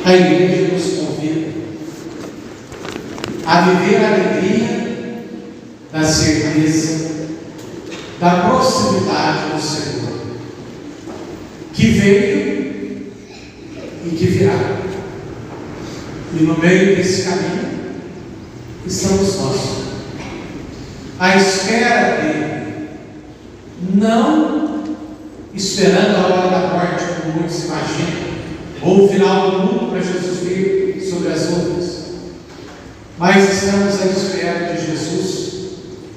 A igreja nos convida a viver a alegria da certeza, da proximidade do Senhor, que veio e que virá. E no meio desse caminho estamos nós, à espera dele, não esperando a hora da morte, como muitos imaginam, ou o final do mundo para Jesus vir sobre as nuvens, mas estamos à espera de Jesus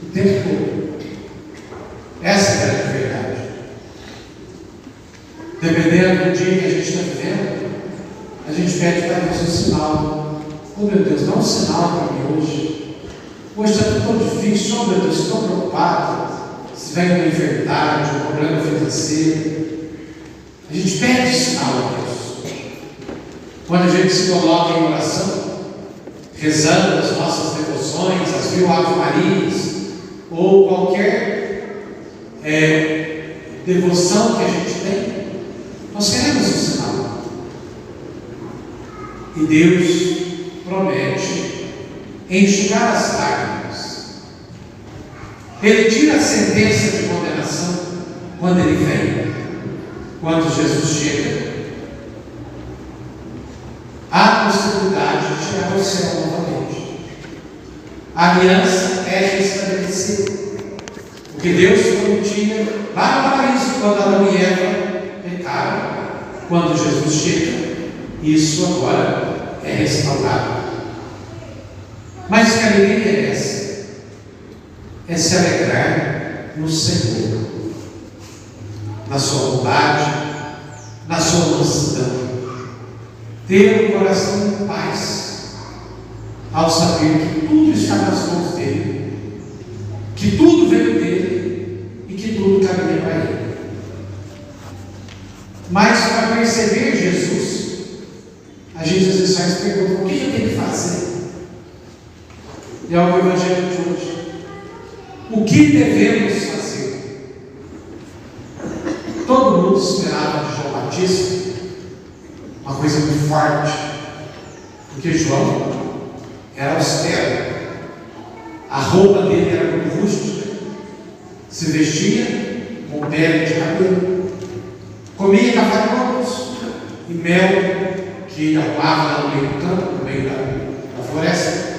o tempo todo. Essa é a verdade. Dependendo do dia que a gente está vivendo, a gente pede para Deus um sinal. Oh meu Deus, dá um sinal para mim hoje. Hoje está tudo tão difícil. Oh meu Deus, estou preocupado. Se vem uma enfermidade, um problema financeiro. A gente pede sinal a Deus. Quando a gente se coloca em oração, rezando as nossas devoções, as 1000 Ave Marias, ou qualquer devoção que a gente tem, nós queremos um sinal. E Deus promete enxugar as lágrimas. Ele tira a sentença de condenação quando Ele vem. Quando Jesus chega, há a possibilidade de chegar ao céu novamente. A aliança é restabelecida. O que Deus prometia lá no paraíso, quando Adão e Eva pecaram, quando Jesus chega, isso agora é restaurado. Mas que alegria é essa? É se alegrar no Senhor, na sua bondade, na sua mansidão, ter um coração em paz, ao saber que tudo está nas mãos dele, que tudo veio dele e que tudo caminha para ele. Mas para perceber Jesus, a gente às vezes faz pergunta: o que eu tenho que fazer? E é o Evangelho de hoje. O que devemos fazer? Todo mundo esperava de João Batista uma coisa muito forte, porque João era austero, a roupa dele era muito rústica, se vestia com pele de cabelo, comia gafanhotos e mel que arruava no meio do campo, no meio da floresta.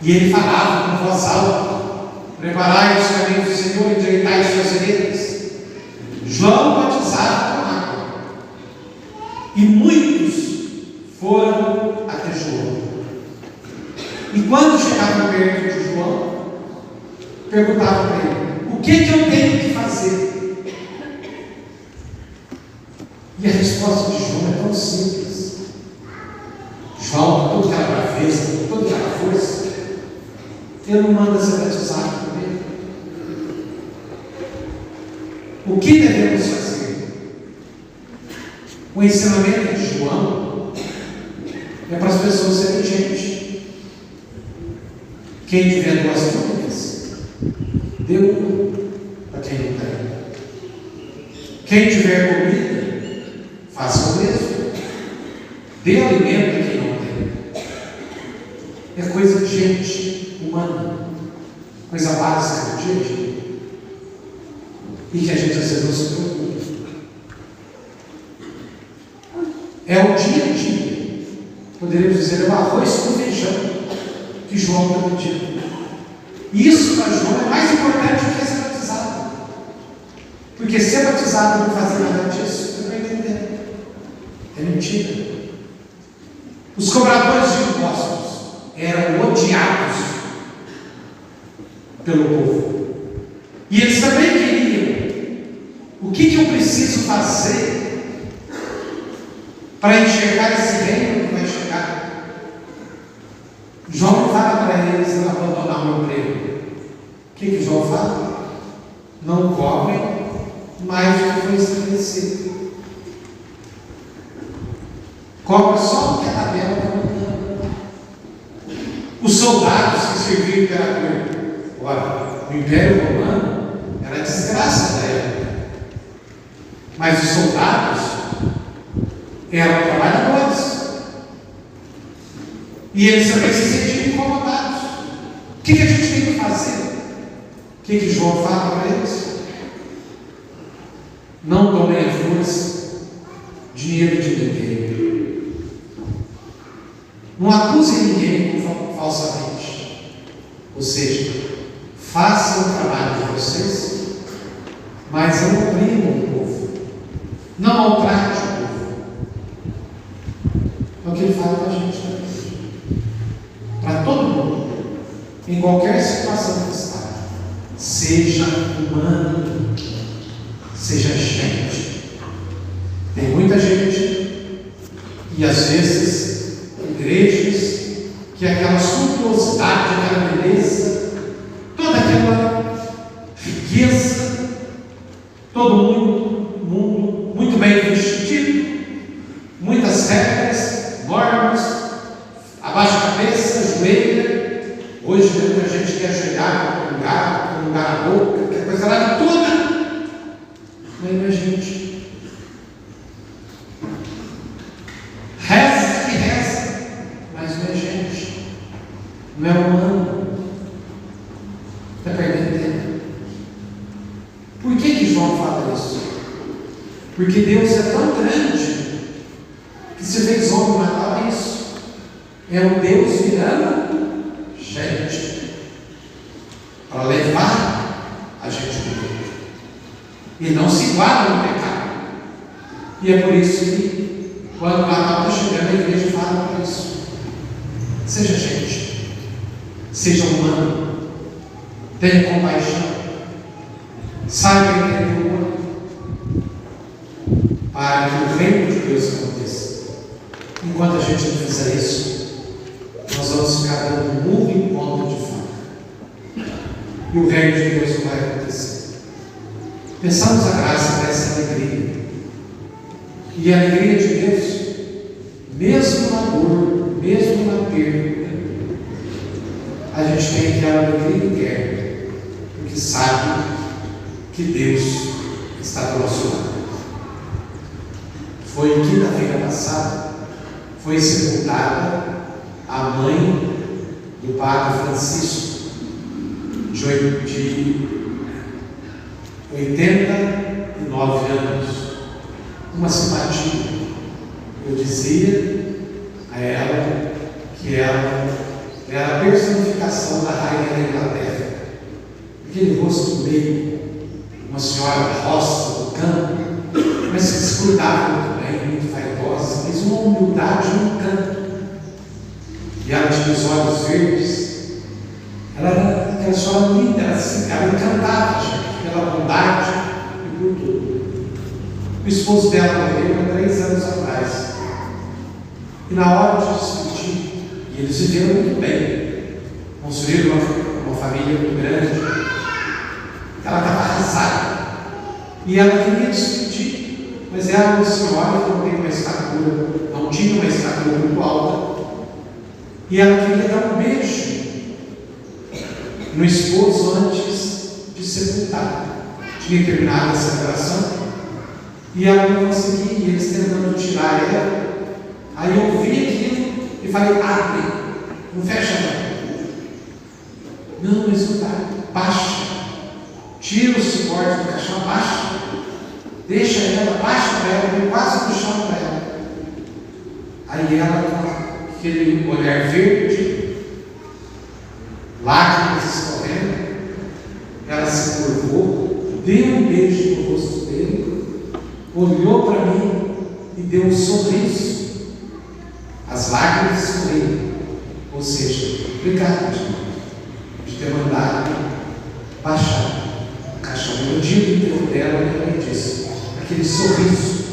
E ele falava com voz alta: preparai os caminhos do Senhor e endireitai as suas veredas. João batizava com água, e muitos foram até João. E quando chegavam perto de João, perguntavam para ele: o que eu tenho que fazer? E a resposta de João é tão simples. João, com toda aquela braveza, com toda aquela força, ele não manda ser batizado por ele. O que devemos fazer? O ensinamento de João é para as pessoas serem gente. Quem tiver 2 túnicas, dê uma para quem não tem. Quem tiver comida, faça o mesmo. Dê alimento a quem não tem. É coisa de gente humana, coisa básica do dia a dia, e que a gente às vezes não se preocupa. É o dia a dia, poderíamos dizer, é o arroz com feijão que João está pedindo. E isso para João é mais importante do que ser batizado, porque ser batizado não fazer nada disso, você vai entender, é mentira. Os cobradores de impostos eram odiados pelo povo, e eles também queriam: o que eu preciso fazer para enxergar esse reino que vai chegar? João não fala para eles abandonar o emprego. O que João fala? Não cobrem mais do que foi estabelecido. Cobra só o que a tabela está mandando. Os soldados que serviam o imperador, ora, o Império Romano era a desgraça da época, mas os soldados eram trabalhadores. E eles também se sentiam incomodados. O que a gente tem que fazer? O que João fala para eles? Não tomem à força dinheiro de ninguém. Não acusem ninguém falsamente. Ou seja, façam o trabalho de vocês, mas não oprimam o povo. Não maltrate o povo. É o que ele fala para a gente também. Para todo mundo, em qualquer situação que está, seja humano, seja gente. Tem muita gente, e às vezes igrejas, que aquela suntuosidade, aquela beleza, toda aquela riqueza, todo mundo muito bem vestido, muitas regras, normas, abaixa a cabeça, ajoelha. Hoje tem muita gente que ajoelhar com lugar a boca, que coisa lá toda. Não é gente. Reza e reza, mas não é gente. Não é humano. Está perdendo tempo. Por que João fala isso? Porque Deus é tão grande que se fez homem matar isso. É um Deus virando gente para levar a gente para Deus. E não se iguala no pecado. E é por isso que quando o Natal está chegando, a igreja fala para isso. Seja gente, seja humano, tenha compaixão, saiba entender o outro, para que o reino de Deus aconteça. Enquanto a gente não fizer isso, nós vamos ficar dando murro em ponta de faca. E o reino de Deus não vai acontecer. Pensamos a graça dessa alegria. E a alegria de Deus, mesmo na dor, mesmo na perda, a gente tem que a alegria interna, porque sabe que Deus está do nosso lado. Foi quinta-feira passada, foi sepultada a mãe do padre Francisco, de 89 anos, uma simpatia. Eu dizia a ela que ela era a personificação da rainha da Inglaterra. Aquele rosto meio, uma senhora roça do campo, mas que se cuidava muito bem, muito vaidosa, mas uma humildade no campo. E ela tinha os olhos verdes. Ela era aquela senhora linda, ela encantava a gente pela bondade e por tudo. O esposo dela morreu há 3 anos atrás. E na hora de despedir, e eles viveram muito bem, construíram uma família muito grande. Ela estava arrasada. E ela queria despedir, mas ela era uma senhora que não tem uma estatura, não tinha uma estatura muito alta. E ela queria dar um beijo no esposo antes de sepultar. Tinha terminado a celebração e ela não conseguia, e eles tentando tirar ela. Aí eu vi aquilo e falei: abre, não fecha não. Não, mas não dá, baixa, tira o suporte do caixão, baixa, deixa ela, baixa para ela, vem quase no chão para ela. Aí ela, com aquele olhar verde, lágrimas escorrendo, ela se curvou, deu um beijo no rosto dele, olhou para mim e deu um sorriso. As lágrimas escorreram. Ou seja, obrigado, de ter mandado baixar o caixão. No dia do enterro dela, ela disse, aquele sorriso.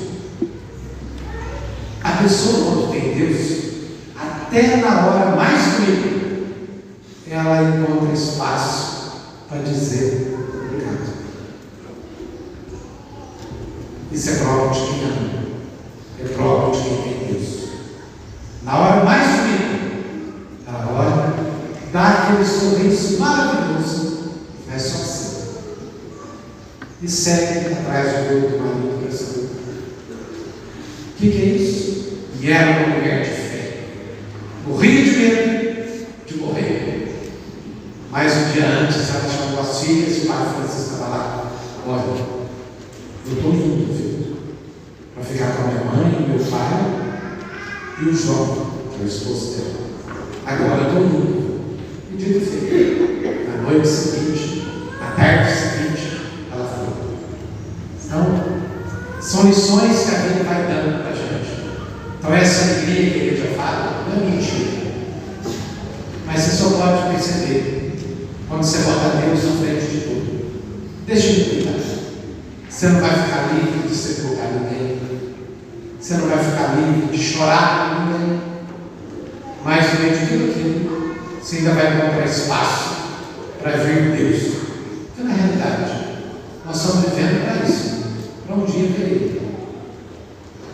A pessoa, quando tem Deus, até na hora mais doída, ela encontra espaço para dizer obrigado. Isso é prova de quem ama, é prova de quem tem Deus. Na hora mais doída, ela olha, dá aquele sorriso maravilhoso, é só assim, e segue atrás do corpo do marido para essa luta. O que é isso? E era uma mulher de fé. Morria de medo, E o João, que é o esposo dela, agora eu estou indo. E dito feito. Na noite seguinte, na tarde seguinte, ela foi. Então, são lições que a vida vai dando para a gente. Então, essa alegria que ele já fala não é mentira. Mas você só pode perceber quando você bota Deus na frente de tudo. Deixa ele cuidar. Você não vai ficar livre de sepultar ninguém. Você não vai ficar livre de chorar por ninguém. Mas no meio de tudo aquilo, você ainda vai encontrar espaço para ver Deus. Porque na realidade, nós estamos vivendo para isso. Para um dia ver Ele.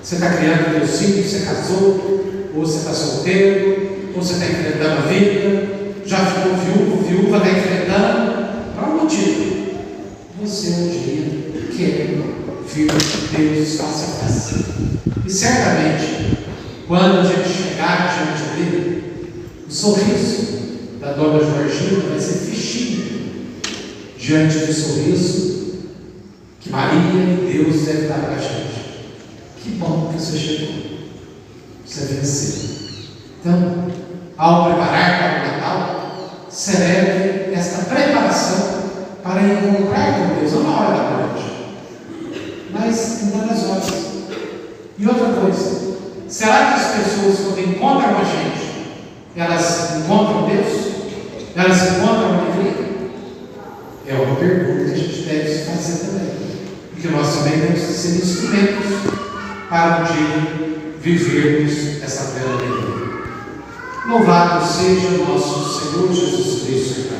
Você está criando teus filhos, você casou, ou você está solteiro, ou você está enfrentando a vida, já ficou viúva, está enfrentando, para um motivo. Você um dia quer ver Deus face a face. E certamente, quando a gente chegar diante dele, o sorriso da dona Georgina vai ser fichinho diante do sorriso que Maria e Deus devem dar para a gente. Que bom que você chegou. Você venceu. Então, ao preparar para o Natal, celebre esta preparação para encontrar com Deus, não na hora da noite, mas em todas as horas. E outra coisa, será que as pessoas, quando encontram a gente, elas encontram Deus? Elas encontram a alegria? É uma pergunta que a gente deve se fazer também. Porque nós também temos que ser instrumentos para um dia vivermos essa plena alegria. Louvado seja o nosso Senhor Jesus Cristo.